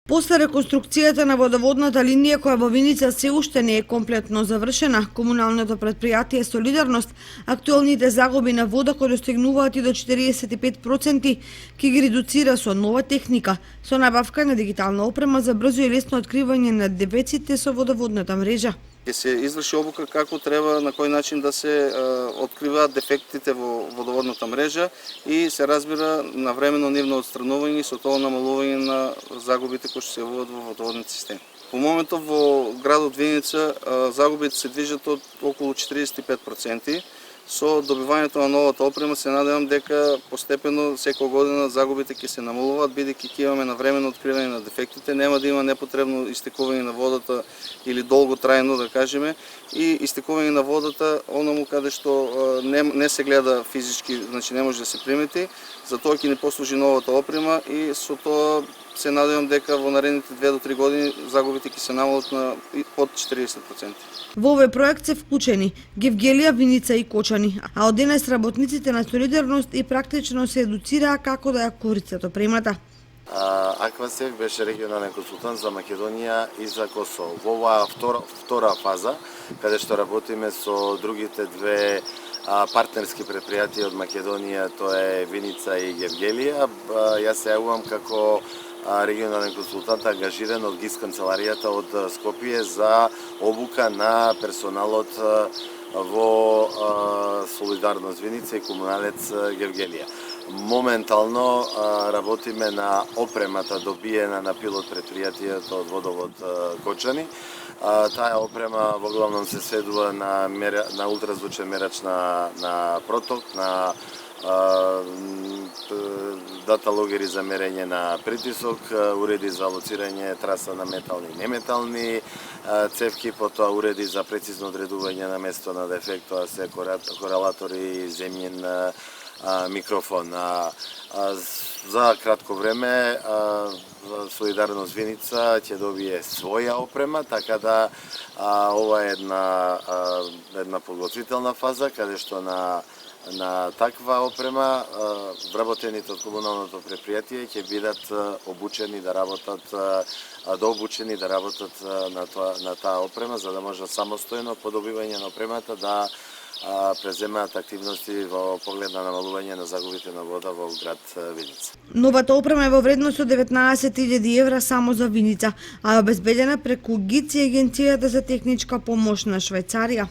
После реконструкцијата на водоводната линија која во Виница се уште не е комплетно завршена, комуналното претпријатие Солидарност актуелните загуби на вода кои достигнуваат и до 45% ќе ги редуцира со нова техника, со набавка на дигитална опрема за брзо и лесно откривање на дефеците со водоводната мрежа. Ќе се изврши обука како треба, на кој начин да се откриваат дефектите во водоводната мрежа и се разбира навремено нивно отстранување и со тоа намалување на загубите кои се јавуваат во водоводните системи. По моментов во градот Виница загубите се движат од околу 45%. Со добивањето на новата опрема се надевам дека постепено секоја година загубите ќе се намалуваат, бидејќи ќе имаме навремено откривање на дефектите, нема да има непотребно истекување на водата или долготрајно да кажеме, и истекување на водата онаму каде што не се гледа физички, значи не може да се примети, затоа ќе ни послужи новата опрема и со тоа се надевам дека во наредните 2 до 3 години загубите ќе се намалат на под 40%. Во овој проект се вклучени Гевгелија, Виница и Кочани, а од денес работниците на Солидарност и практично се едуцираа како да ја користат опремата. Аквасев беше регионален консултант за Македонија и за Косово. Во оваа втора фаза, каде што работиме со другите две партнерски предпријатија од Македонија, тоа е Виница и Гевгелија, јас се јавувам како регионален консултант ангажиран од ГИС канцеларијата од Скопје за обука на персоналот во Солидарност Виница и Комуналец Гевгелија. Моментално работиме на опремата добиена на пилот предпријатието од Водовод Кочани. Таа опрема во главном се сведува на ултразвучен мерач на проток, на даталогери за мерење на притисок, уреди за лоцирање траса на метални и неметални цевки, потоа уреди за прецизно одредување на место на дефект, тоа се корелатори, земјен микрофон. За кратко време Солидарност Виница ќе добие своја опрема, така да ова е една подготвителна фаза каде што на таква опрема вработените од комуналното предпријатие ќе бидат обучени да работат на таа опрема, за да можат самостојно по добивање на опремата да преземаат активности во поглед на намалување на загубите на вода во град Виница. Новата опрема е во вредност од 19.000 евра само за Виница, а е обезбедена преку ГИЦ и Агенцијата за техничка помош на Швајцарија.